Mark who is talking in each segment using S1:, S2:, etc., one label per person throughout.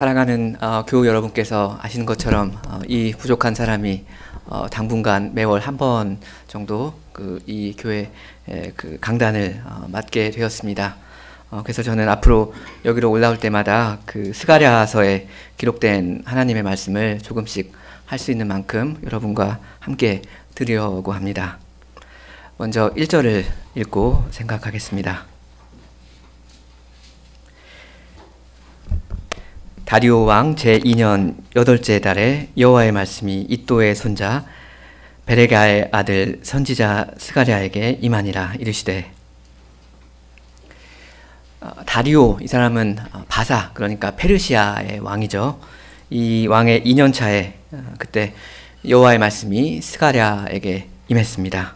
S1: 사랑하는 교우 여러분께서 아시는 것처럼 이 부족한 사람이 당분간 매월 한 번 정도 이 교회 강단을 맡게 되었습니다. 그래서 저는 앞으로 여기로 올라올 때마다 그 스가랴서에 기록된 하나님의 말씀을 조금씩 할 수 있는 만큼 여러분과 함께 드리려고 합니다. 먼저 1절을 읽고 생각하겠습니다. 다리오 왕 제2년 8째 달에 여호와의 말씀이 이도의 손자 베레가의 아들 선지자 스가랴에게 임하니라. 이르시되, 다리오, 이 사람은 바사, 그러니까 페르시아의 왕이죠. 이 왕의 2년 차에 그때 여호와의 말씀이 스가랴에게 임했습니다.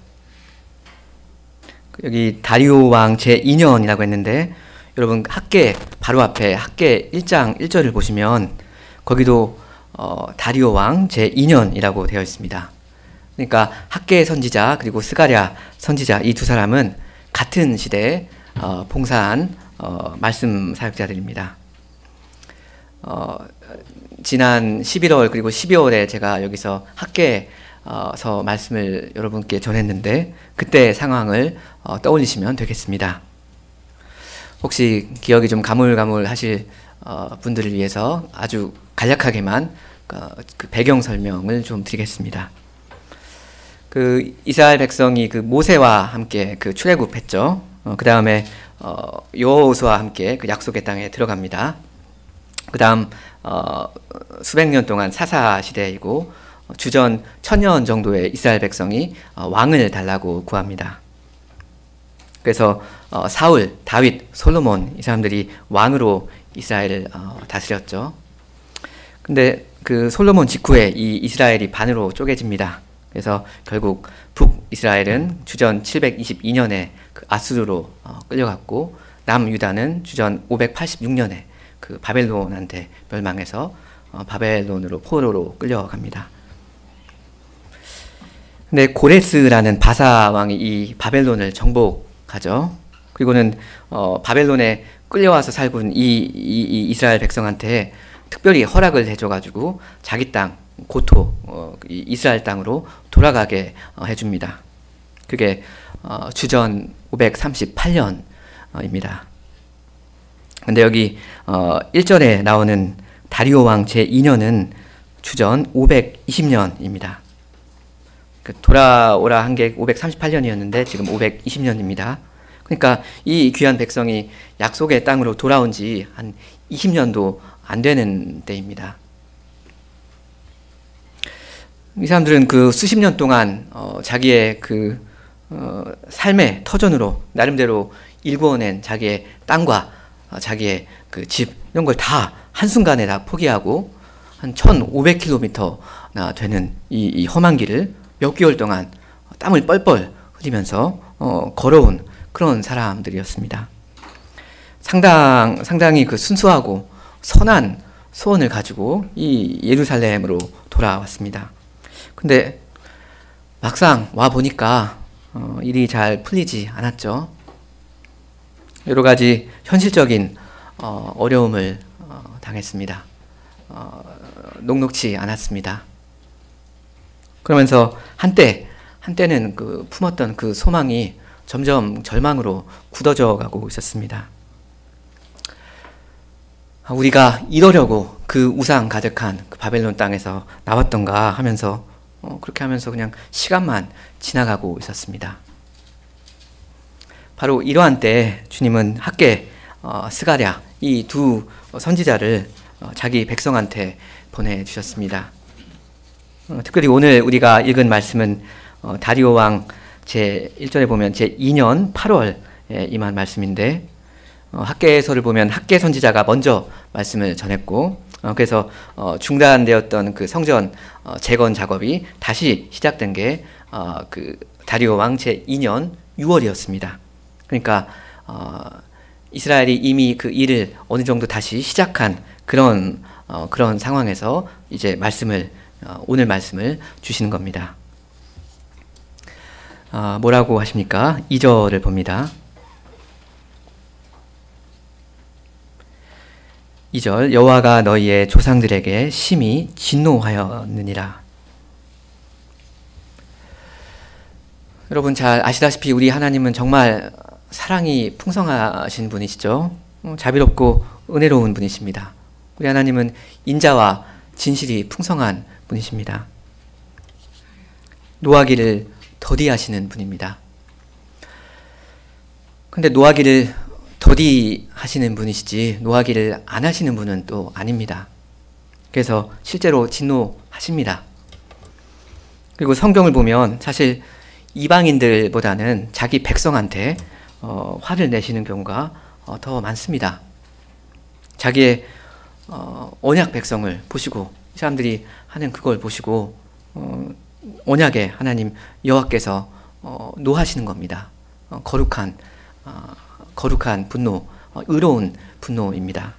S1: 여기 다리오 왕 제2년이라고 했는데, 여러분 학계 바로 앞에 학계 1장 1절을 보시면 거기도 다리오 왕 제2년이라고 되어 있습니다. 그러니까 학계 선지자 그리고 스가랴 선지자, 이 두 사람은 같은 시대에 봉사한 말씀 사역자들입니다. 지난 11월 그리고 12월에 제가 여기서 학계서 말씀을 여러분께 전했는데 그때 상황을 떠올리시면 되겠습니다. 혹시 기억이 좀 가물가물하실 분들을 위해서 아주 간략하게만 그 배경 설명을 좀 드리겠습니다. 그 이스라엘 백성이 그 모세와 함께 그 출애굽했죠. 그 다음에 여호수아와 함께 그 약속의 땅에 들어갑니다. 그 다음 수백 년 동안 사사 시대이고 주전 1000년 정도의 이스라엘 백성이 왕을 달라고 구합니다. 그래서 사울, 다윗, 솔로몬, 이 사람들이 왕으로 이스라엘을 다스렸죠. 근데 그 솔로몬 직후에 이 이스라엘이 반으로 쪼개집니다. 그래서 결국 북이스라엘은 주전 722년에 그 아수르로 끌려갔고, 남유다는 주전 586년에 그 바벨론한테 멸망해서 바벨론으로 포로로 끌려갑니다. 근데 고레스라는 바사 왕이 이 바벨론을 정복하죠. 그리고는 바벨론에 끌려와서 살고 있는 이 이스라엘 백성한테 특별히 허락을 해줘가지고 자기 땅 고토 이스라엘 땅으로 돌아가게 해줍니다. 그게 주전 538년입니다. 근데 여기 1절에 나오는 다리오 왕 제2년은 주전 520년입니다. 돌아오라 한 게 538년이었는데 지금 520년입니다. 그러니까 이 귀한 백성이 약속의 땅으로 돌아온 지 한 20년도 안 되는 때입니다. 이 사람들은 그 수십 년 동안 자기의 그 삶의 터전으로 나름대로 일구어낸 자기의 땅과 자기의 그 집, 이런 걸 다 한순간에 다 포기하고 한 1500km나 되는 이 험한 길을 몇 개월 동안 땀을 뻘뻘 흘리면서 걸어온 그런 사람들이었습니다. 상당히 그 순수하고 선한 소원을 가지고 이 예루살렘으로 돌아왔습니다. 근데 막상 와 보니까 일이 잘 풀리지 않았죠. 여러 가지 현실적인 어려움을 당했습니다. 녹록지 않았습니다. 그러면서 한때는 그 품었던 그 소망이 점점 절망으로 굳어져 가고 있었습니다. 우리가 이러려고 그 우상 가득한 그 바벨론 땅에서 나왔던가 하면서 그렇게 하면서 그냥 시간만 지나가고 있었습니다. 바로 이러한 때 주님은 학계 스가랴 이 두 선지자를 자기 백성한테 보내주셨습니다. 특별히 오늘 우리가 읽은 말씀은 다리오 왕 제1절에 보면 제2년 8월에 임한 말씀인데, 학계서를 보면 학계 선지자가 먼저 말씀을 전했고, 그래서 중단되었던 그 성전 재건 작업이 다시 시작된 게 그 다리오 왕 제2년 6월이었습니다. 그러니까 이스라엘이 이미 그 일을 어느 정도 다시 시작한 그런 상황에서 이제 오늘 말씀을 주시는 겁니다. 뭐라고 하십니까? 2절을 봅니다. 2절 여호와가 너희의 조상들에게 심히 진노하였느니라. 여러분 잘 아시다시피 우리 하나님은 정말 사랑이 풍성하신 분이시죠. 자비롭고 은혜로운 분이십니다. 우리 하나님은 인자와 진실이 풍성한 분이십니다. 노하기를 더디하시는 분입니다. 근데 노하기를 더디하시는 분이시지 노하기를 안 하시는 분은 또 아닙니다. 그래서 실제로 진노하십니다. 그리고 성경을 보면 사실 이방인들보다는 자기 백성한테 화를 내시는 경우가 더 많습니다. 자기의 언약 백성을 보시고 이 사람들이 하는 그걸 보시고 언약의 하나님 여호와께서 노하시는 겁니다. 거룩한 분노, 의로운 분노입니다.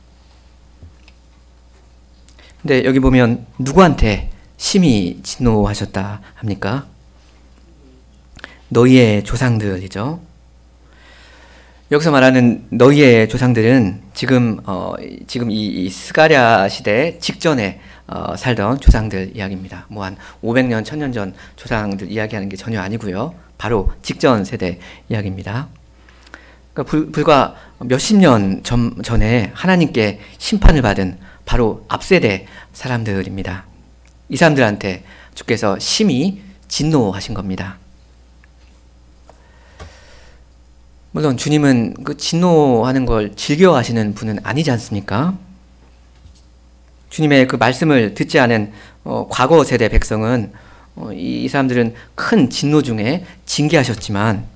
S1: 근데 여기 보면 누구한테 심히 진노하셨다 합니까? 너희의 조상들이죠. 여기서 말하는 너희의 조상들은 지금 이 스가랴 시대 직전에 살던 조상들 이야기입니다. 뭐 한 500년, 1000년 전 조상들 이야기하는 게 전혀 아니고요. 바로 직전 세대 이야기입니다. 그러니까 불과 몇십 년 전에 하나님께 심판을 받은 바로 앞세대 사람들입니다. 이 사람들한테 주께서 심히 진노하신 겁니다. 물론 주님은 그 진노하는 걸 즐겨하시는 분은 아니지 않습니까? 주님의 그 말씀을 듣지 않은 과거 세대 백성은 이 사람들은 큰 진노 중에 징계하셨지만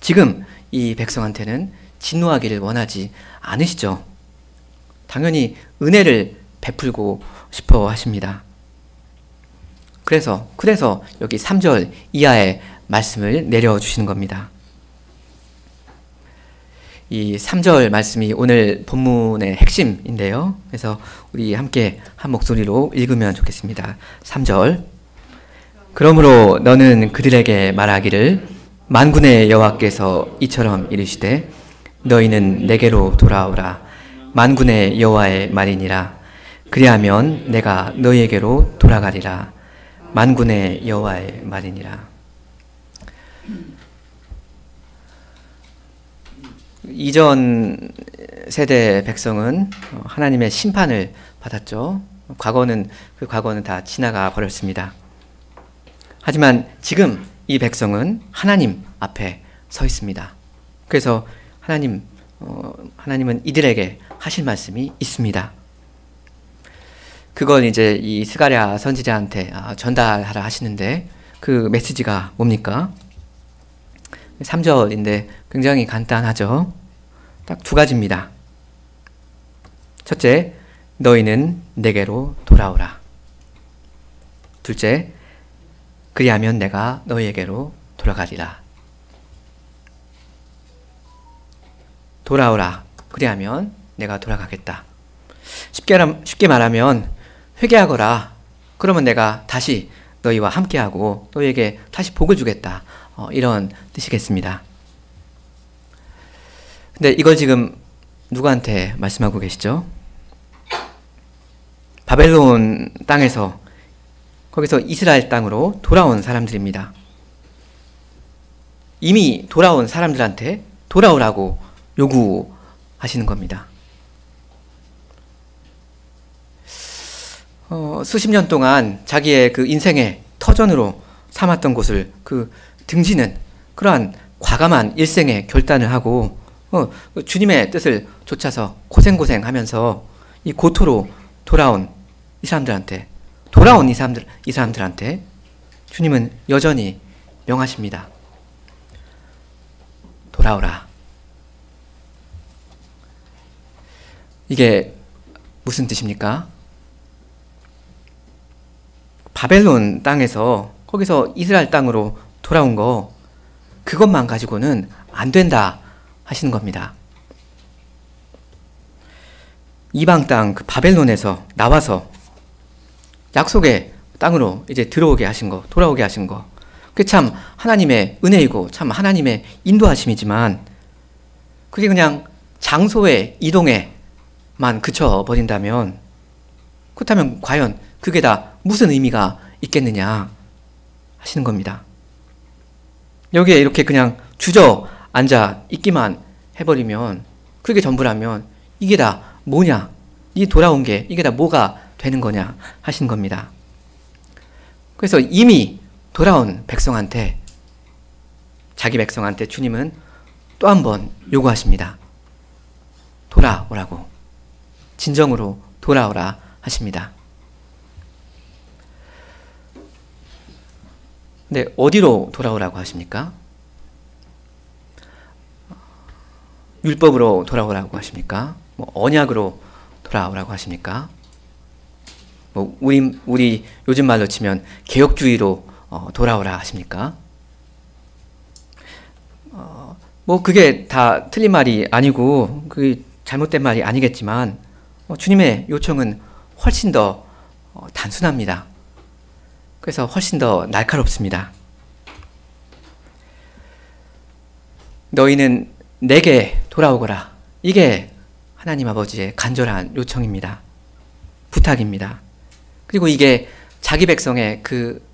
S1: 지금 이 백성한테는 진노하기를 원하지 않으시죠. 당연히 은혜를 베풀고 싶어 하십니다. 그래서 여기 3절 이하의 말씀을 내려주시는 겁니다. 이 3절 말씀이 오늘 본문의 핵심인데요. 그래서 우리 함께 한 목소리로 읽으면 좋겠습니다. 3절 그러므로 너는 그들에게 말하기를 만군의 여호와께서 이처럼 이르시되 너희는 내게로 돌아오라 만군의 여호와의 말이니라 그리하면 내가 너희에게로 돌아가리라 만군의 여호와의 말이니라. 이전 세대 백성은 하나님의 심판을 받았죠. 그 과거는 다 지나가 버렸습니다. 하지만 지금 이 백성은 하나님 앞에 서 있습니다. 그래서 하나님은 이들에게 하실 말씀이 있습니다. 그걸 이제 이 스가랴 선지자한테 전달하라 하시는데 그 메시지가 뭡니까? 3절인데 굉장히 간단하죠. 딱 두 가지입니다. 첫째, 너희는 내게로 돌아오라. 둘째, 그리하면 내가 너희에게로 돌아가리라. 돌아오라. 그리하면 내가 돌아가겠다. 쉽게 말하면 회개하거라. 그러면 내가 다시 너희와 함께하고 너희에게 다시 복을 주겠다. 이런 뜻이겠습니다. 근데 이걸 지금 누구한테 말씀하고 계시죠? 바벨론 땅에서 거기서 이스라엘 땅으로 돌아온 사람들입니다. 이미 돌아온 사람들한테 돌아오라고 요구하시는 겁니다. 수십 년 동안 자기의 그 인생의 터전으로 삼았던 곳을 그 등지는 그러한 과감한 일생의 결단을 하고 주님의 뜻을 좇아서 고생하면서 이 고토로 돌아온 이 사람들한테 주님은 여전히 명하십니다. 돌아오라. 이게 무슨 뜻입니까? 바벨론 땅에서 거기서 이스라엘 땅으로 돌아온 거 그것만 가지고는 안 된다 하시는 겁니다. 이방 땅 그 바벨론에서 나와서 약속의 땅으로 이제 들어오게 하신 거, 돌아오게 하신 거. 그게 참 하나님의 은혜이고 참 하나님의 인도하심이지만 그게 그냥 장소의 이동에 그쳐버린다면, 그렇다면 과연 그게 다 무슨 의미가 있겠느냐 하시는 겁니다. 여기에 이렇게 그냥 주저앉아 있기만 해버리면, 그게 전부라면 이게 다 뭐냐, 이 돌아온 게 이게 다 뭐가 되는 거냐 하시는 겁니다. 그래서 이미 돌아온 백성한테, 자기 백성한테 주님은 또 한 번 요구하십니다. 돌아오라고, 진정으로 돌아오라 하십니다. 근데 어디로 돌아오라고 하십니까? 율법으로 돌아오라고 하십니까? 언약으로 돌아오라고 하십니까? 우리 요즘 말로 치면 개혁주의로 돌아오라 하십니까? 그게 다 틀린 말이 아니고 그 잘못된 말이 아니겠지만, 주님의 요청은 훨씬 더 단순합니다. 그래서 훨씬 더 날카롭습니다. 너희는 내게 돌아오거라. 이게 하나님 아버지의 간절한 요청입니다. 부탁입니다. 그리고 이게 자기 백성의 그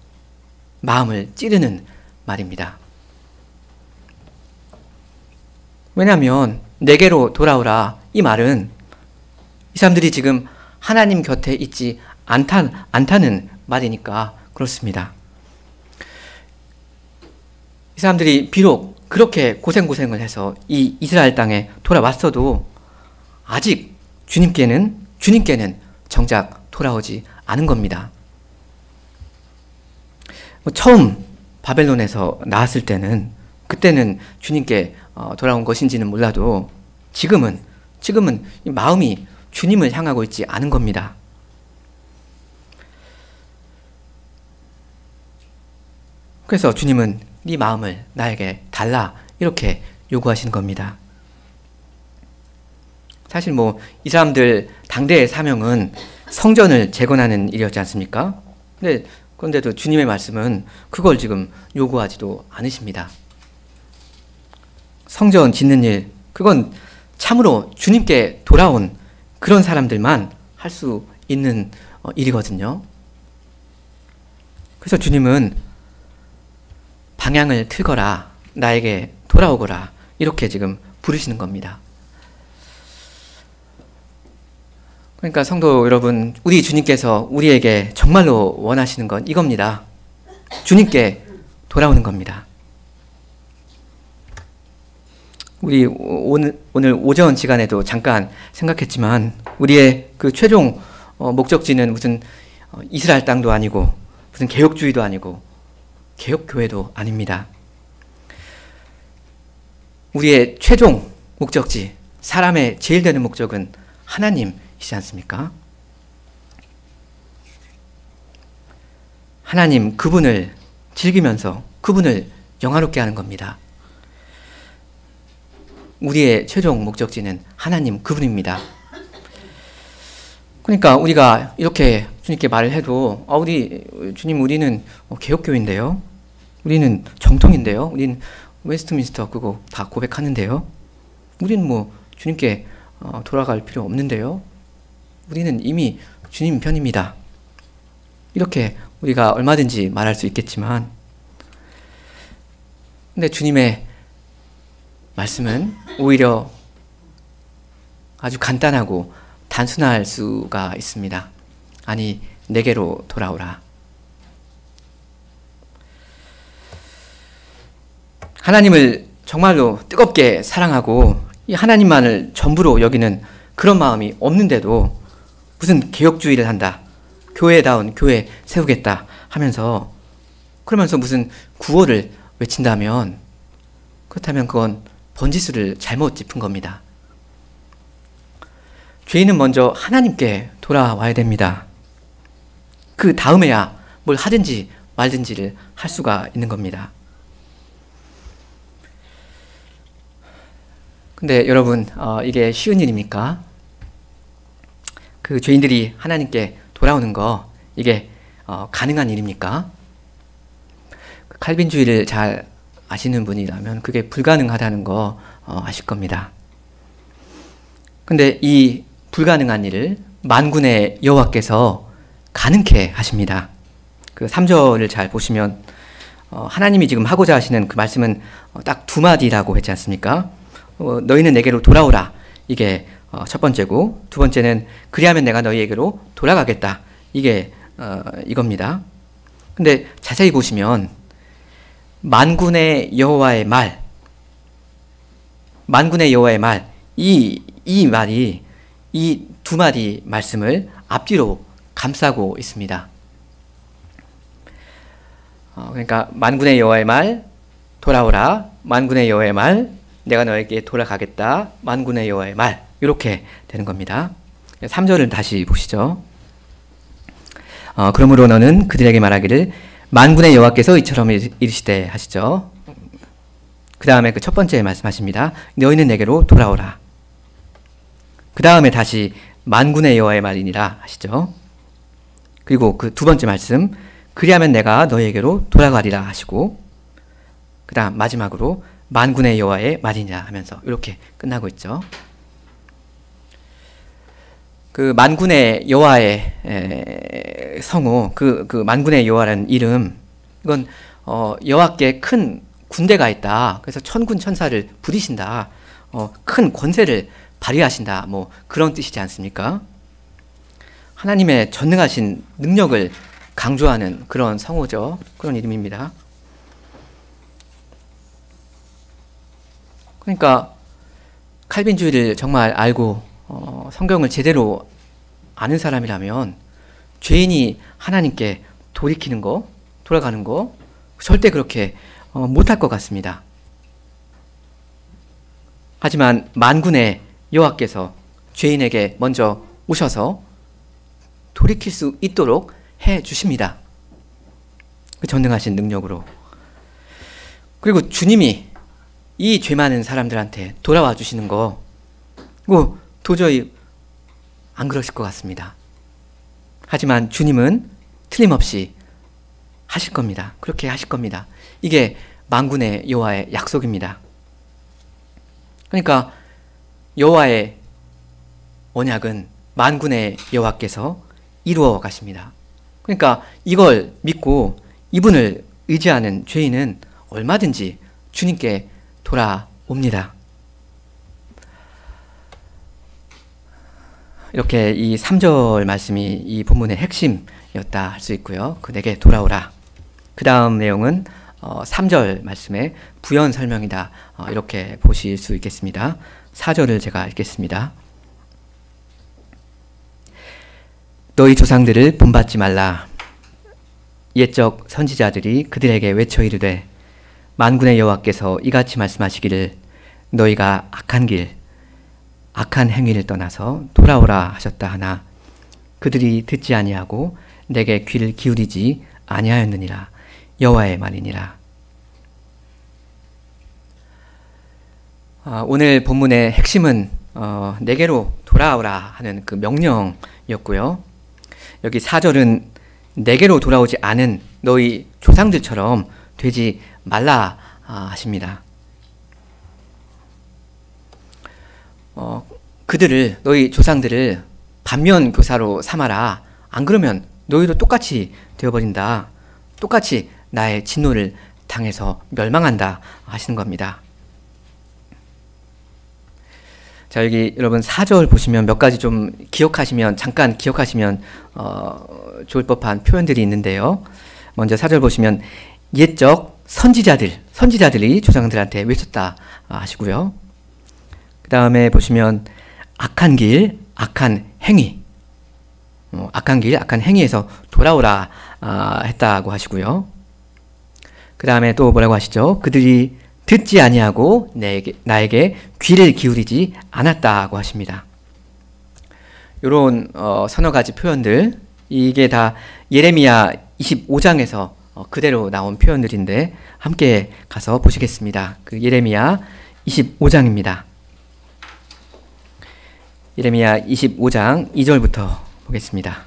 S1: 마음을 찌르는 말입니다. 왜냐하면 내게로 돌아오라, 이 말은 이 사람들이 지금 하나님 곁에 있지 않다는 말이니까 그렇습니다. 이 사람들이 비록 그렇게 고생을 해서 이 이스라엘 땅에 돌아왔어도 아직 주님께는 정작 돌아오지 않은 겁니다. 처음 바벨론에서 나왔을 때는, 그때는 주님께 돌아온 것인지는 몰라도 지금은 마음이 주님을 향하고 있지 않은 겁니다. 그래서 주님은 네 마음을 나에게 달라, 이렇게 요구하시는 겁니다. 사실 이 사람들 당대의 사명은 성전을 재건하는 일이었지 않습니까? 그런데도 주님의 말씀은 그걸 지금 요구하지도 않으십니다. 성전 짓는 일, 그건 참으로 주님께 돌아온 그런 사람들만 할 수 있는 일이거든요. 그래서 주님은 방향을 틀거라, 나에게 돌아오거라, 이렇게 지금 부르시는 겁니다. 그러니까 성도 여러분, 우리 주님께서 우리에게 정말로 원하시는 건 이겁니다. 주님께 돌아오는 겁니다. 우리 오늘 오전 시간에도 잠깐 생각했지만, 우리의 그 최종 목적지는 무슨 이스라엘 땅도 아니고 무슨 개혁주의도 아니고 개혁교회도 아닙니다. 우리의 최종 목적지, 사람의 제일 되는 목적은 하나님이지 않습니까? 하나님, 그분을 즐기면서 그분을 영화롭게 하는 겁니다. 우리의 최종 목적지는 하나님, 그분입니다. 그러니까 우리가 이렇게 주님께 말을 해도, 주님, 우리는 개혁교회인데요, 우리는 정통인데요, 우리는 웨스트민스터 그거 다 고백하는데요, 우리는 주님께 돌아갈 필요 없는데요, 우리는 이미 주님 편입니다. 이렇게 우리가 얼마든지 말할 수 있겠지만, 근데 주님의 말씀은 오히려 아주 간단하고 단순할 수가 있습니다. 아니, 내게로 돌아오라. 하나님을 정말로 뜨겁게 사랑하고 이 하나님만을 전부로 여기는 그런 마음이 없는데도 무슨 개혁주의를 한다, 교회다운 교회 세우겠다 하면서, 그러면서 무슨 구호를 외친다면, 그렇다면 그건 번지수를 잘못 짚은 겁니다. 죄인은 먼저 하나님께 돌아와야 됩니다. 그 다음에야 뭘 하든지 말든지를 할 수가 있는 겁니다. 근데 여러분, 이게 쉬운 일입니까? 그 죄인들이 하나님께 돌아오는 거, 이게 가능한 일입니까? 칼빈주의를 잘 아시는 분이라면 그게 불가능하다는 거 아실 겁니다. 근데 이 불가능한 일을 만군의 여호와께서 가능케 하십니다. 그 3절을 잘 보시면 하나님이 지금 하고자 하시는 그 말씀은 딱 두 마디라고 했지 않습니까? 너희는 내게로 돌아오라. 이게 첫 번째고, 두 번째는 그리하면 내가 너희에게로 돌아가겠다. 이게 이겁니다. 근데 자세히 보시면 만군의 여호와의 말, 만군의 여호와의 말, 이 말이 이 두 마디 말씀을 앞뒤로 감싸고 있습니다. 그러니까 만군의 여호와의 말, 돌아오라. 만군의 여호와의 말, 내가 너에게 돌아가겠다. 만군의 여호와의 말, 이렇게 되는 겁니다. 3절을 다시 보시죠. 그러므로 너는 그들에게 말하기를 만군의 여호와께서 이처럼 이르시되 하시죠. 그 다음에 그 첫 번째 말씀하십니다. 너희는 내게로 돌아오라. 그 다음에 다시 만군의 여호와의 말이니라 하시죠. 그리고 그 두 번째 말씀, 그리하면 내가 너희에게로 돌아가리라 하시고, 그 다음 마지막으로 만군의 여호와의 말이냐 하면서 이렇게 끝나고 있죠. 그 만군의 여호와의 성호, 그 만군의 여호와라는 이름, 이건 여호와께 큰 군대가 있다. 그래서 천군 천사를 부리신다. 큰 권세를 발휘하신다. 뭐 그런 뜻이지 않습니까? 하나님의 전능하신 능력을 강조하는 그런 성호죠. 그런 이름입니다. 그러니까 칼빈주의를 정말 알고 성경을 제대로 아는 사람이라면 죄인이 하나님께 돌이키는 거, 돌아가는 거 절대 그렇게 못할 것 같습니다. 하지만 만군의 여호와께서 죄인에게 먼저 오셔서 돌이킬 수 있도록 해 주십니다. 그 전능하신 능력으로. 그리고 주님이 이 죄 많은 사람들한테 돌아와 주시는 거, 뭐 도저히 안 그러실 것 같습니다. 하지만 주님은 틀림없이 하실 겁니다. 그렇게 하실 겁니다. 이게 만군의 여호와의 약속입니다. 그러니까 여호와의 언약은 만군의 여호와께서 이루어 가십니다. 그러니까 이걸 믿고 이분을 의지하는 죄인은 얼마든지 주님께 돌아옵니다. 이렇게 이 3절 말씀이 이 본문의 핵심이었다 할 수 있고요. 그 내게 돌아오라. 그 다음 내용은 3절 말씀의 부연 설명이다. 이렇게 보실 수 있겠습니다. 4절을 제가 읽겠습니다. 너희 조상들을 본받지 말라. 옛적 선지자들이 그들에게 외쳐 이르되 만군의 여호와께서 이같이 말씀하시기를 너희가 악한 길, 악한 행위를 떠나서 돌아오라 하셨다 하나 그들이 듣지 아니하고 내게 귀를 기울이지 아니하였느니라. 여호와의 말이니라. 오늘 본문의 핵심은 내게로 돌아오라 하는 그 명령이었고요. 여기 4절은 내게로 돌아오지 않은 너희 조상들처럼 되지 말라 하십니다. 그들을, 너희 조상들을 반면교사로 삼아라. 안 그러면 너희도 똑같이 되어버린다. 똑같이 나의 진노를 당해서 멸망한다 하시는 겁니다. 자, 여기 여러분 4절 보시면 몇 가지 좀 기억하시면, 잠깐 기억하시면 좋을 법한 표현들이 있는데요. 먼저 4절 보시면 옛적 선지자들이 조상들한테 외쳤다 하시고요. 그 다음에 보시면 악한 길, 악한 행위, 악한 길, 악한 행위에서 돌아오라 했다고 하시고요. 그 다음에 또 뭐라고 하시죠? 그들이 듣지 아니하고 나에게 귀를 기울이지 않았다고 하십니다. 이런 서너 가지 표현들, 이게 다 예레미야 25장에서 그대로 나온 표현들인데 함께 가서 보시겠습니다. 그 예레미야 25장입니다. 예레미야 25장 2절부터 보겠습니다.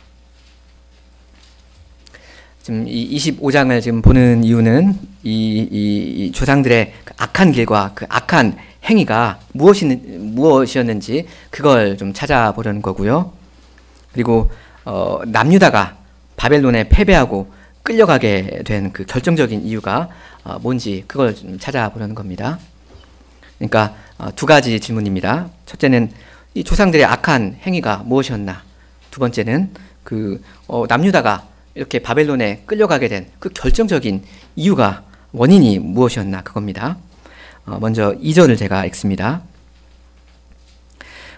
S1: 지금 이 25장을 지금 보는 이유는 이 조상들의 그 악한 길과 그 악한 행위가 무엇이었는지 그걸 좀 찾아보려는 거고요. 그리고 남유다가 바벨론에 패배하고 끌려가게 된 그 결정적인 이유가 뭔지 그걸 좀 찾아보려는 겁니다. 그러니까 두 가지 질문입니다. 첫째는 이 조상들의 악한 행위가 무엇이었나? 두 번째는 남유다가 이렇게 바벨론에 끌려가게 된 그 결정적인 이유가 원인이 무엇이었나? 그겁니다. 먼저 2절을 제가 읽습니다.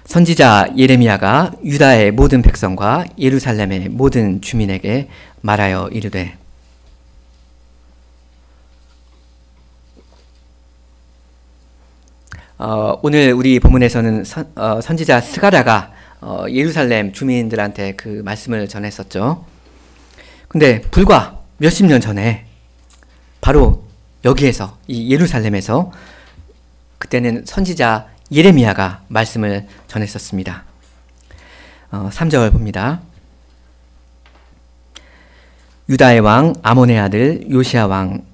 S1: 선지자 예레미야가 유다의 모든 백성과 예루살렘의 모든 주민에게 말하여 이르되 오늘 우리 본문에서는 선지자 스가랴가 예루살렘 주민들한테 그 말씀을 전했었죠. 근데 불과 몇십 년 전에 바로 여기에서 이 예루살렘에서 그때는 선지자 예레미야가 말씀을 전했었습니다. 3절 봅니다. 유다의 왕 아몬의 아들 요시야 왕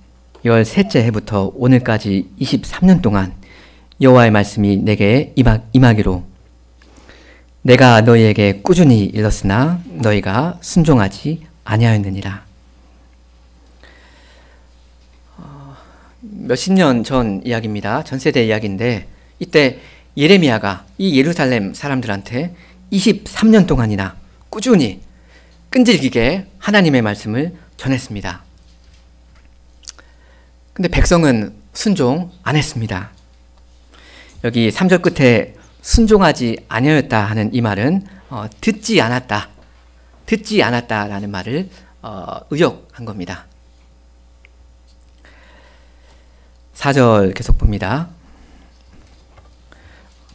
S1: 13째 해부터 오늘까지 23년 동안 여호와의 말씀이 내게 임하기로 내가 너희에게 꾸준히 일렀으나 너희가 순종하지 아니하였느니라. 몇십 년 전 이야기입니다. 전 세대 이야기인데 이때 예레미야가 이 예루살렘 사람들한테 23년 동안이나 꾸준히 끈질기게 하나님의 말씀을 전했습니다. 근데 백성은 순종 안 했습니다. 여기 3절 끝에 순종하지 아니하였다 하는 이 말은 듣지 않았다라는 말을 의역한 겁니다. 4절 계속 봅니다.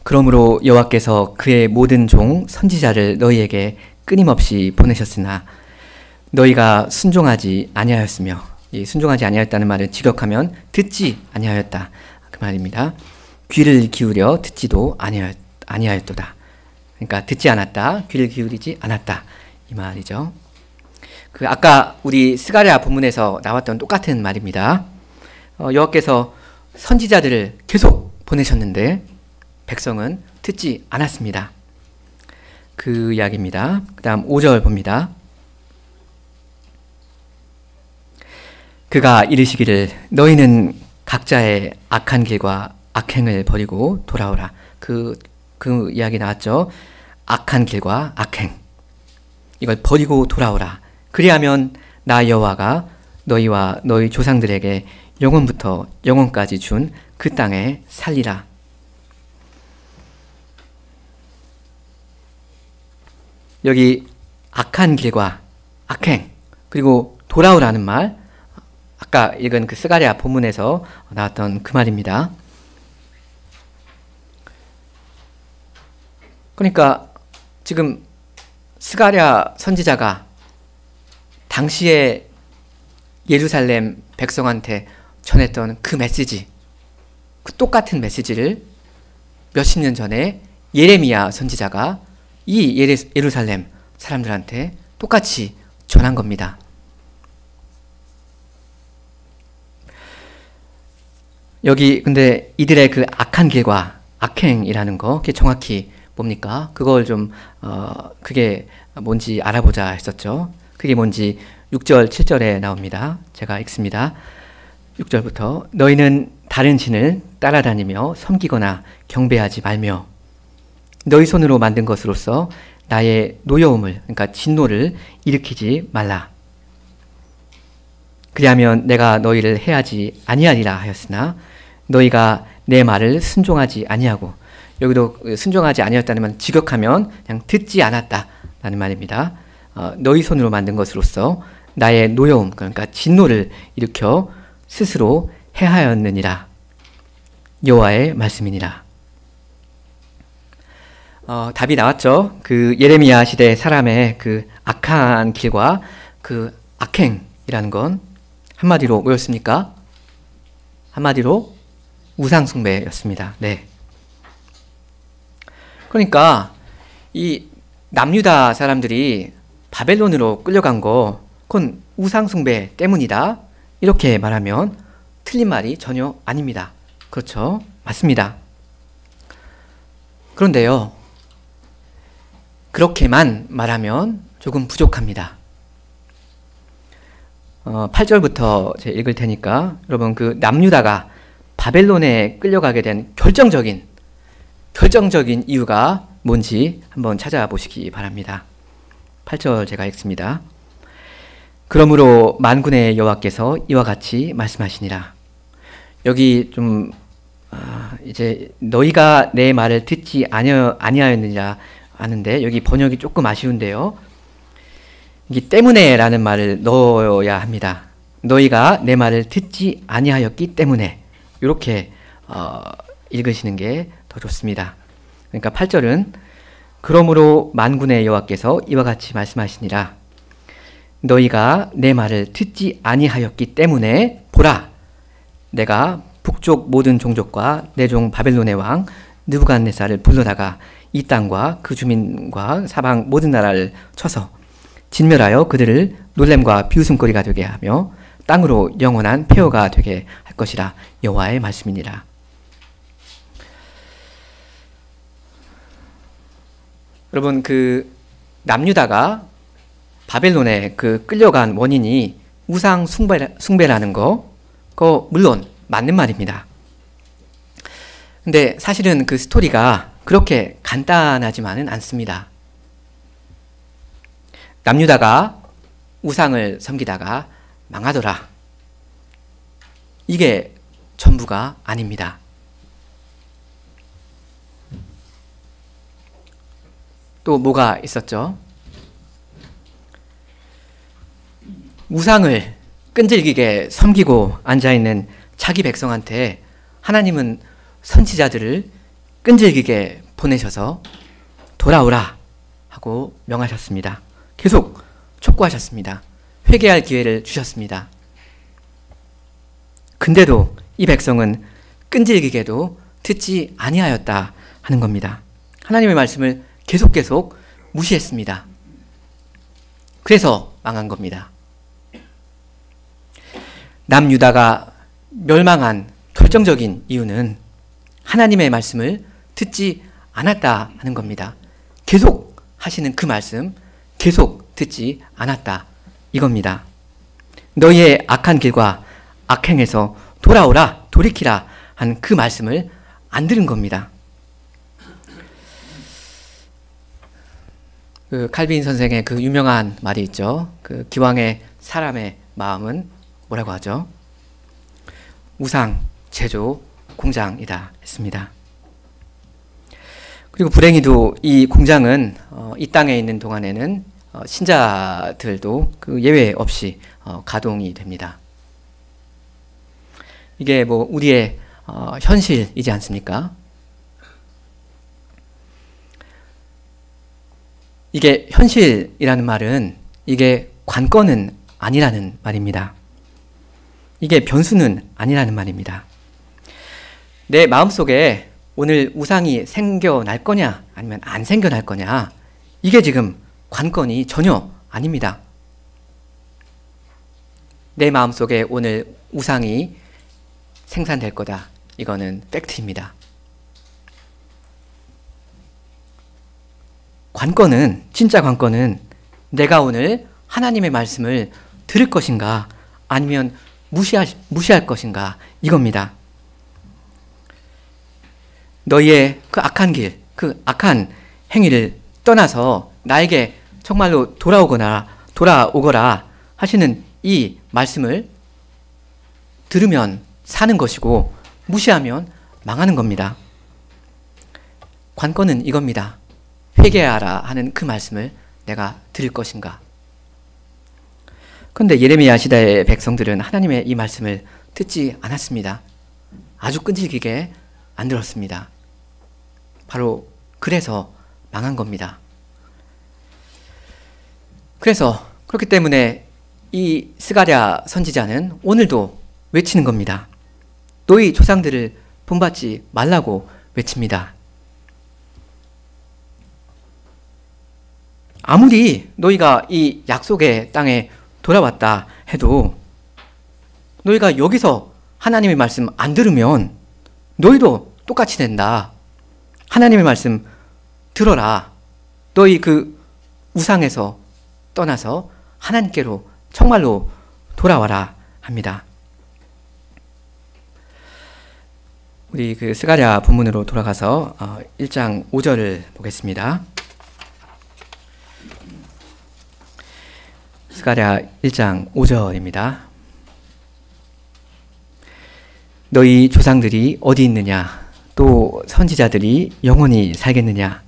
S1: 그러므로 여호와께서 그의 모든 종 선지자를 너희에게 끊임없이 보내셨으나 너희가 순종하지 아니하였으며, 이 순종하지 아니하였다는 말을 직역하면 듣지 아니하였다 그 말입니다. 귀를 기울여 듣지도 아니하였도다. 그러니까 듣지 않았다, 귀를 기울이지 않았다 이 말이죠. 아까 우리 스가랴 본문에서 나왔던 똑같은 말입니다. 여호와께서 선지자들을 계속 보내셨는데 백성은 듣지 않았습니다. 그 이야기입니다. 그 다음 5절 봅니다. 그가 이르시기를 너희는 각자의 악한 길과 악행을 버리고 돌아오라. 그 이야기 나왔죠. 악한 길과 악행, 이걸 버리고 돌아오라. 그리하면 나 여호와가 너희와 너희 조상들에게 영원부터 영원까지 준 그 땅에 살리라. 여기 악한 길과 악행 그리고 돌아오라는 말, 아까 읽은 그 스가랴 본문에서 나왔던 그 말입니다. 그러니까 지금 스가랴 선지자가 당시에 예루살렘 백성한테 전했던 그 메시지, 그 똑같은 메시지를 몇십 년 전에 예레미야 선지자가 이 예루살렘 사람들한테 똑같이 전한 겁니다. 여기 근데 이들의 그 악한 길과 악행이라는 거, 그게 정확히 뭡니까? 그걸 좀 그게 뭔지 알아보자 했었죠. 그게 뭔지 6절 7절에 나옵니다. 제가 읽습니다. 6절부터 너희는 다른 신을 따라다니며 섬기거나 경배하지 말며 너희 손으로 만든 것으로서 나의 노여움을, 그러니까 진노를 일으키지 말라. 그리하면 내가 너희를 해하지 아니하리라 하였으나 너희가 내 말을 순종하지 아니하고, 여기도 순종하지 아니었다는 말 직역하면 그냥 듣지 않았다라는 말입니다. 너희 손으로 만든 것으로서 나의 노여움, 그러니까 진노를 일으켜 스스로 해하였느니라. 여호와의 말씀이니라. 답이 나왔죠. 그 예레미야 시대 사람의 그 악한 길과 그 악행이라는 건 한마디로 뭐였습니까? 한마디로 우상숭배였습니다. 네. 그러니까 이 남유다 사람들이 바벨론으로 끌려간 거, 그건 우상숭배 때문이다, 이렇게 말하면 틀린 말이 전혀 아닙니다. 그렇죠? 맞습니다. 그런데요, 그렇게만 말하면 조금 부족합니다. 8절부터 제가 읽을 테니까 여러분, 그 남유다가 바벨론에 끌려가게 된 결정적인 이유가 뭔지 한번 찾아보시기 바랍니다. 8절 제가 읽습니다. 그러므로 만군의 여호와께서 이와 같이 말씀하시니라. 여기 좀 이제 너희가 내 말을 듣지 아니하였느냐 하는데, 여기 번역이 조금 아쉬운데요. 이게 때문에라는 말을 넣어야 합니다. 너희가 내 말을 듣지 아니하였기 때문에, 이렇게 읽으시는 게 더 좋습니다. 그러니까 8절은 그러므로 만군의 여호와께서 이와 같이 말씀하시니라. 너희가 내 말을 듣지 아니하였기 때문에 보라, 내가 북쪽 모든 종족과 내 종 바벨론의 왕 느부갓네살을 불러다가 이 땅과 그 주민과 사방 모든 나라를 쳐서 진멸하여 그들을 놀램과 비웃음거리가 되게 하며 땅으로 영원한 폐허가 되게 할 것이라. 여호와의 말씀이니라. 여러분, 그 남유다가 바벨론에 그 끌려간 원인이 우상 숭배라는 그거 물론 맞는 말입니다. 근데 사실은 그 스토리가 그렇게 간단하지만은 않습니다. 남유다가 우상을 섬기다가 망하더라, 이게 전부가 아닙니다. 또 뭐가 있었죠? 우상을 끈질기게 섬기고 앉아있는 자기 백성한테 하나님은 선지자들을 끈질기게 보내셔서 돌아오라 하고 명하셨습니다. 계속 촉구하셨습니다. 회개할 기회를 주셨습니다. 근데도 이 백성은 끈질기게도 듣지 아니하였다 하는 겁니다. 하나님의 말씀을 계속 무시했습니다. 그래서 망한 겁니다. 남유다가 멸망한 결정적인 이유는 하나님의 말씀을 듣지 않았다 하는 겁니다. 계속 하시는 그 말씀 계속 듣지 않았다 이겁니다. 너희의 악한 길과 악행에서 돌아오라, 돌이키라 한 그 말씀을 안 들은 겁니다. 그 칼빈 선생의 그 유명한 말이 있죠. 그 기왕의 사람의 마음은 뭐라고 하죠? 우상 제조 공장이다 했습니다. 그리고 불행히도 이 공장은 이 땅에 있는 동안에는 신자들도 그 예외 없이 가동이 됩니다. 이게 뭐 우리의 현실이지 않습니까? 이게 현실이라는 말은 이게 관건은 아니라는 말입니다. 이게 변수는 아니라는 말입니다. 내 마음속에 오늘 우상이 생겨날 거냐 아니면 안 생겨날 거냐, 이게 지금 관건이 전혀 아닙니다. 내 마음속에 오늘 우상이 생산될 거다, 이거는 팩트입니다. 관건은, 진짜 관건은 내가 오늘 하나님의 말씀을 들을 것인가 아니면 무시할 것인가, 이겁니다. 너희의 그 악한 길, 그 악한 행위를 떠나서 나에게 정말로 돌아오거라 하시는 이 말씀을 들으면 사는 것이고 무시하면 망하는 겁니다. 관건은 이겁니다. 회개하라 하는 그 말씀을 내가 들을 것인가. 그런데 예레미야 시대의 백성들은 하나님의 이 말씀을 듣지 않았습니다. 아주 끈질기게 안 들었습니다. 바로 그래서 망한 겁니다. 그래서 그렇기 때문에 이 스가랴 선지자는 오늘도 외치는 겁니다. 너희 조상들을 본받지 말라고 외칩니다. 아무리 너희가 이 약속의 땅에 돌아왔다 해도 너희가 여기서 하나님의 말씀 안 들으면 너희도 똑같이 된다. 하나님의 말씀 들어라. 너희 그 우상에서 떠나서 하나님께로 정말로 돌아와라 합니다. 우리 그 스가랴 본문으로 돌아가서 1장 5절을 보겠습니다. 스가랴 1장 5절입니다. 너희 조상들이 어디 있느냐? 또 선지자들이 영원히 살겠느냐?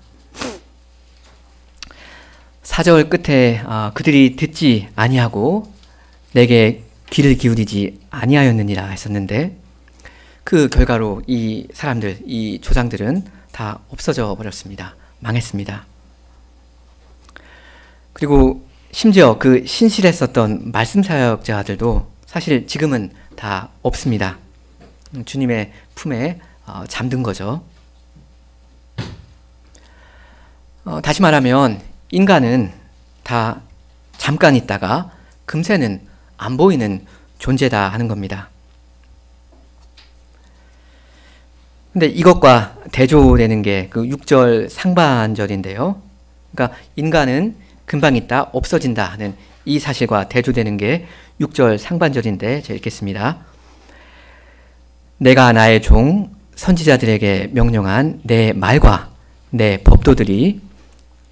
S1: 4절 끝에 그들이 듣지 아니하고 내게 귀를 기울이지 아니하였느니라 했었는데, 그 결과로 이 사람들, 이 조상들은 다 없어져 버렸습니다. 망했습니다. 그리고 심지어 그 신실했었던 말씀 사역자들도 사실 지금은 다 없습니다. 주님의 품에 잠든 거죠. 다시 말하면 인간은 다 잠깐 있다가 금세는 안 보이는 존재다 하는 겁니다. 근데 이것과 대조되는 게 그 6절 상반절인데요. 그러니까 인간은 금방 있다 없어진다 하는 이 사실과 대조되는 게 6절 상반절인데 제가 읽겠습니다. 내가 나의 종 선지자들에게 명령한 내 말과 내 법도들이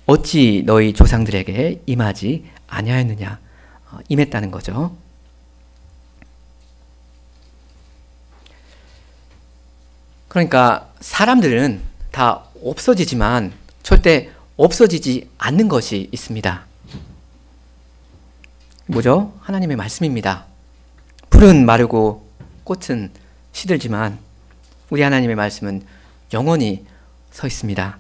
S1: 어찌 너희 조상들에게 임하지 아니하였느냐. 임했다는 거죠. 그러니까 사람들은 다 없어지지만 절대 없어지지 않는 것이 있습니다. 뭐죠? 하나님의 말씀입니다. 풀은 마르고 꽃은 시들지만 우리 하나님의 말씀은 영원히 서 있습니다.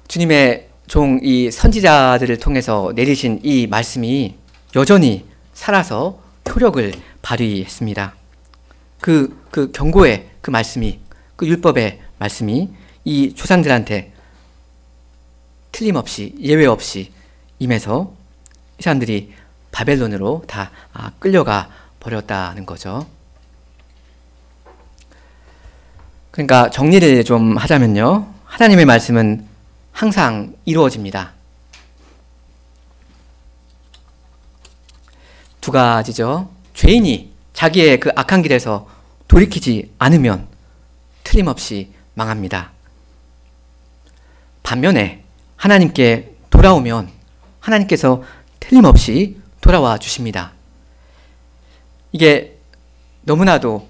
S1: 주님의 종 이 선지자들을 통해서 내리신 이 말씀이 여전히 살아서 효력을 발휘했습니다. 그 경고의 그 말씀이, 그 율법의 말씀이 이 조상들한테 틀림없이 예외 없이 임해서 이 사람들이 바벨론으로 다 끌려가 버렸다는 거죠. 그러니까 정리를 좀 하자면요, 하나님의 말씀은 항상 이루어집니다. 두 가지죠. 죄인이 자기의 그 악한 길에서 돌이키지 않으면 틀림없이 망합니다. 반면에 하나님께 돌아오면 하나님께서 틀림없이 돌아와 주십니다. 이게 너무나도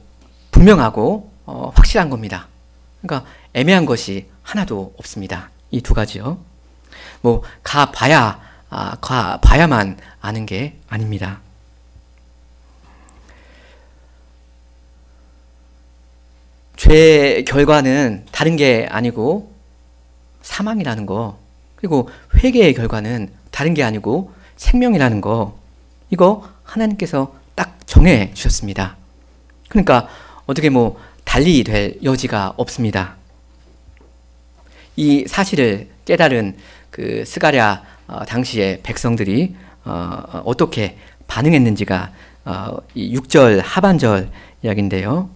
S1: 분명하고 확실한 겁니다. 그러니까 애매한 것이 하나도 없습니다. 이 두 가지요. 뭐 가봐야만 아는 게 아닙니다. 죄의 결과는 다른 게 아니고 사망이라는 거, 그리고 회개의 결과는 다른 게 아니고 생명이라는 거, 이거 하나님께서 딱 정해 주셨습니다. 그러니까 어떻게 뭐 달리 될 여지가 없습니다. 이 사실을 깨달은 그 스가랴 당시의 백성들이 어떻게 반응했는지가 이 6절 하반절 이야기인데요.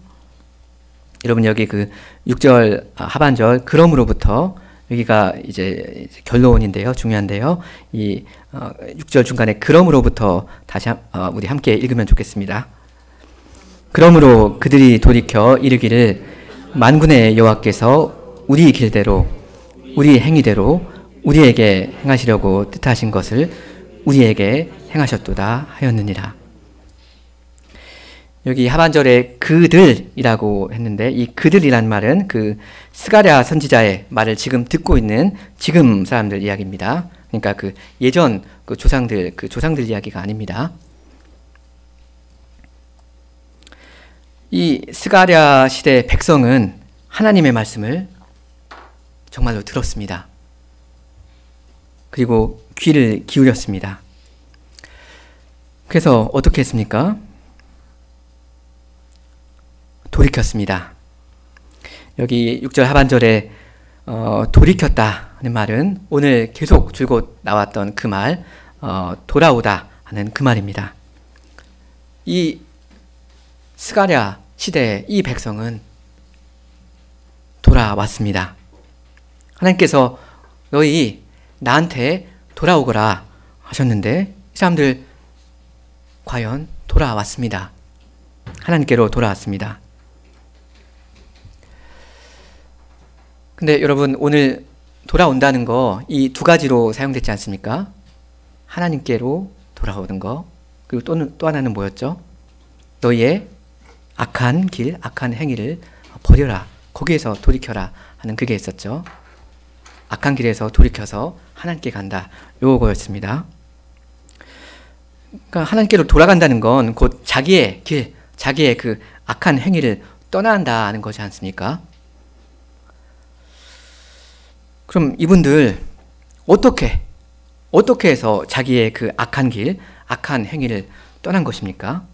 S1: 여러분 여기 그 6절 하반절 그러므로부터, 여기가 이제 결론인데요. 중요한데요. 이 6절 중간에 그러므로부터 다시 우리 함께 읽으면 좋겠습니다. 그러므로 그들이 돌이켜 이르기를 만군의 여호와께서 우리 길대로 우리 행위대로 우리에게 행하시려고 뜻하신 것을 우리에게 행하셨도다 하였느니라. 여기 하반절에 그들이라고 했는데, 이 그들이란 말은 그 스가랴 선지자의 말을 지금 듣고 있는 지금 사람들 이야기입니다. 그러니까 그 예전 그 조상들 이야기가 아닙니다. 이 스가랴 시대 백성은 하나님의 말씀을 정말로 들었습니다. 그리고 귀를 기울였습니다. 그래서 어떻게 했습니까? 돌이켰습니다. 여기 6절 하반절에 돌이켰다 하는 말은 오늘 계속 줄곧 나왔던 그 말, 돌아오다 하는 그 말입니다. 이 스가랴 시대의 이 백성은 돌아왔습니다. 하나님께서 너희 나한테 돌아오거라 하셨는데 이 사람들 과연 돌아왔습니다. 하나님께로 돌아왔습니다. 근데 여러분, 오늘 돌아온다는 거 이 두 가지로 사용됐지 않습니까? 하나님께로 돌아오는 거, 그리고 또 하나는 뭐였죠? 너희의 악한 길, 악한 행위를 버려라, 거기에서 돌이켜라 하는 그게 있었죠. 악한 길에서 돌이켜서 하나님께 간다, 요거였습니다. 그러니까 하나님께로 돌아간다는 건 곧 자기의 길, 자기의 그 악한 행위를 떠난다는 거지 않습니까? 그럼 이분들 어떻게 해서 자기의 그 악한 길, 악한 행위를 떠난 것입니까?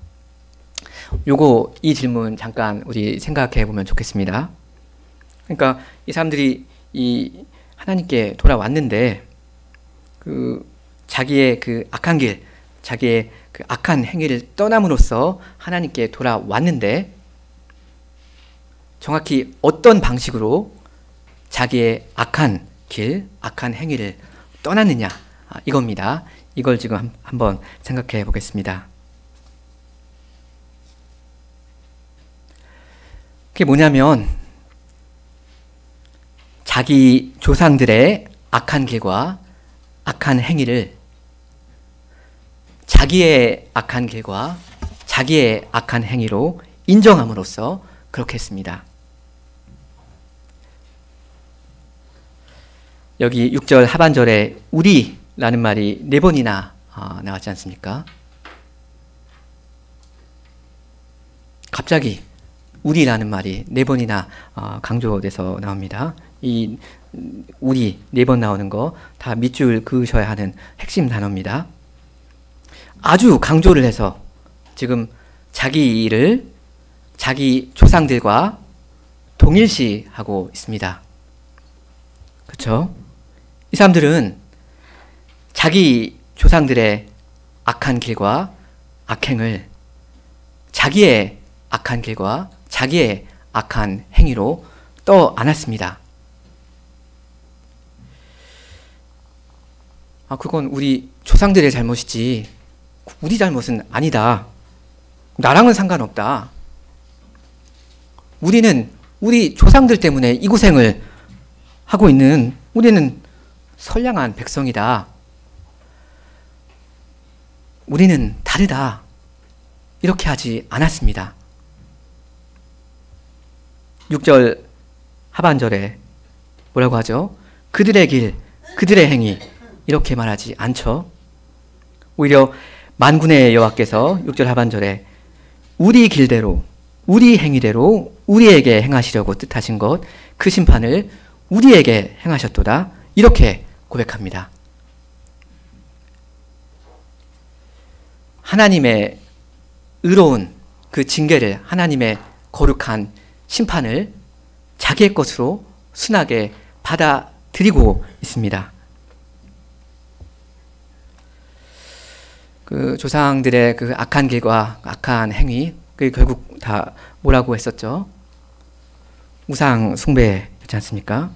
S1: 이 질문 잠깐 우리 생각해 보면 좋겠습니다. 그러니까 이 사람들이 이 하나님께 돌아왔는데 자기의 그 악한 길, 자기의 그 악한 행위를 떠남으로써 하나님께 돌아왔는데 정확히 어떤 방식으로 자기의 악한 길, 악한 행위를 떠났느냐, 이겁니다. 이걸 지금 한번 생각해 보겠습니다. 그게 뭐냐면 자기 조상들의 악한 길과 악한 행위를 자기의 악한 길과 자기의 악한 행위로 인정함으로써 그렇게 했습니다. 여기 6절 하반절에 우리라는 말이 4번이나 나왔지 않습니까? 갑자기 우리라는 말이 4번이나 강조돼서 나옵니다. 이 우리 4번 나오는 거 다 밑줄 그으셔야 하는 핵심 단어입니다. 아주 강조를 해서 지금 자기 일을 자기 조상들과 동일시하고 있습니다. 그렇죠? 이 사람들은 자기 조상들의 악한 길과 악행을 자기의 악한 길과 자기의 악한 행위로 떠안았습니다. 그건 우리 조상들의 잘못이지 우리 잘못은 아니다. 나랑은 상관없다. 우리는 우리 조상들 때문에 이 고생을 하고 있는, 우리는 선량한 백성이다. 우리는 다르다. 이렇게 하지 않았습니다. 6절 하반절에 뭐라고 하죠? 그들의 길, 그들의 행위, 이렇게 말하지 않죠. 오히려 만군의 여호와께서 6절 하반절에 우리 길대로, 우리 행위대로 우리에게 행하시려고 뜻하신 것, 그 심판을 우리에게 행하셨도다, 이렇게 고백합니다. 하나님의 의로운 그 징계를, 하나님의 거룩한 심판을 자기의 것으로 순하게 받아들이고 있습니다. 그 조상들의 그 악한 길과 악한 행위, 그 결국 다 뭐라고 했었죠? 우상 숭배였지 않습니까?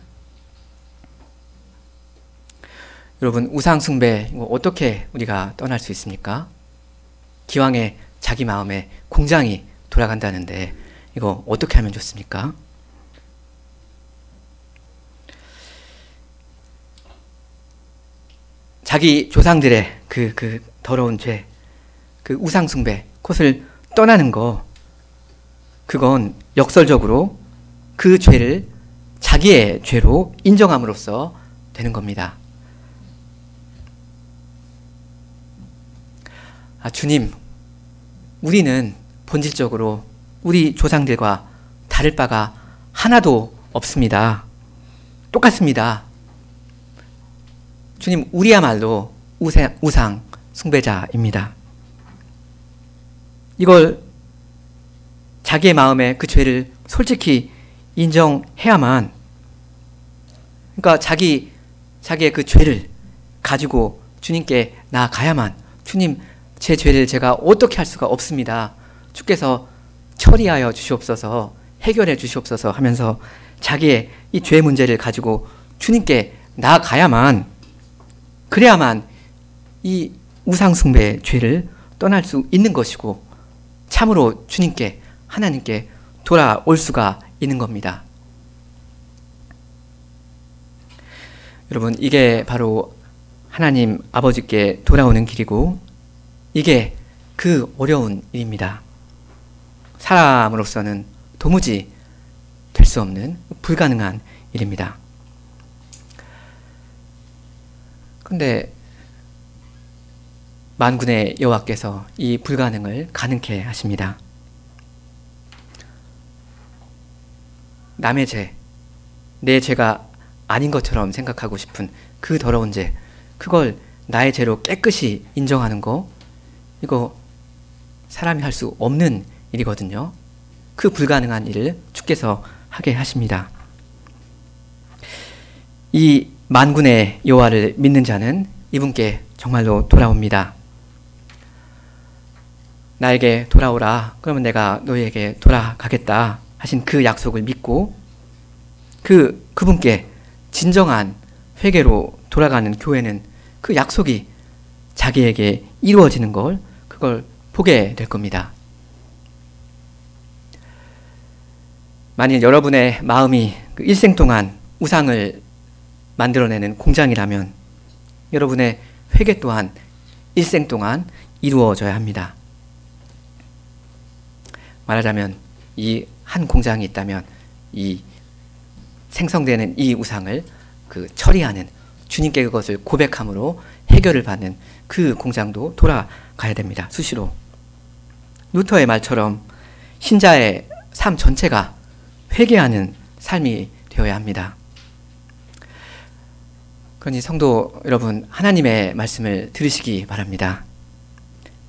S1: 여러분, 우상 숭배 어떻게 우리가 떠날 수 있습니까? 기왕에 자기 마음에 공장이 돌아간다는데 이거 어떻게 하면 좋습니까? 자기 조상들의 그 더러운 죄, 그 우상 숭배, 그것을 떠나는 거, 그건 역설적으로 그 죄를 자기의 죄로 인정함으로써 되는 겁니다. 주님, 우리는 본질적으로 우리 조상들과 다를 바가 하나도 없습니다. 똑같습니다. 주님, 우리야말로 우상 숭배자입니다. 이걸 자기의 마음에 그 죄를 솔직히 인정해야만, 그러니까 자기의 그 죄를 가지고 주님께 나아가야만, 주님, 제 죄를 제가 어떻게 할 수가 없습니다. 주께서 처리하여 주시옵소서, 해결해 주시옵소서 하면서 자기의 이 죄 문제를 가지고 주님께 나아가야만, 그래야만 이 우상숭배의 죄를 떠날 수 있는 것이고 참으로 주님께, 하나님께 돌아올 수가 있는 겁니다. 여러분, 이게 바로 하나님 아버지께 돌아오는 길이고 이게 그 어려운 일입니다. 사람으로서는 도무지 될 수 없는 불가능한 일입니다. 그런데 만군의 여호와께서 이 불가능을 가능케 하십니다. 남의 죄, 내 죄가 아닌 것처럼 생각하고 싶은 그 더러운 죄, 그걸 나의 죄로 깨끗이 인정하는 거, 이거 사람이 할 수 없는 일이거든요. 그 불가능한 일을 주께서 하게 하십니다. 이 만군의 여호와를 믿는 자는 이분께 정말로 돌아옵니다. 나에게 돌아오라, 그러면 내가 너희에게 돌아가겠다 하신 그 약속을 믿고 그분께 진정한 회개로 돌아가는 교회는 그 약속이 자기에게 이루어지는 걸, 그걸 보게 될 겁니다. 만일 여러분의 마음이 그 일생 동안 우상을 만들어내는 공장이라면 여러분의 회개 또한 일생 동안 이루어져야 합니다. 말하자면 이 한 공장이 있다면 이 생성되는 이 우상을 그 처리하는, 주님께 그것을 고백함으로 해결을 받는 그 공장도 돌아가야 됩니다. 수시로. 루터의 말처럼 신자의 삶 전체가 회개하는 삶이 되어야 합니다. 그러니 성도 여러분, 하나님의 말씀을 들으시기 바랍니다.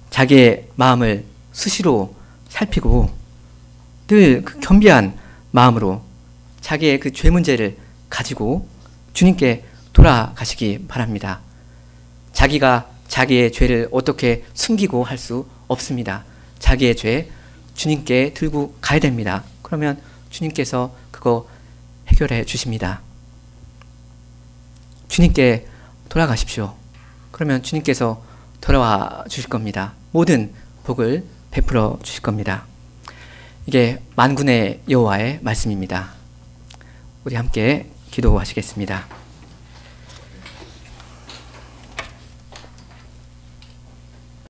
S1: 자기의 마음을 수시로 살피고 늘 그 겸비한 마음으로 자기의 그 죄 문제를 가지고 주님께 돌아가시기 바랍니다. 자기가 자기의 죄를 어떻게 숨기고 할 수 없습니다. 자기의 죄 주님께 들고 가야 됩니다. 그러면 주님께서 그거 해결해 주십니다. 주님께 돌아가십시오. 그러면 주님께서 돌아와 주실 겁니다. 모든 복을 베풀어 주실 겁니다. 이게 만군의 여호와의 말씀입니다. 우리 함께 기도하시겠습니다.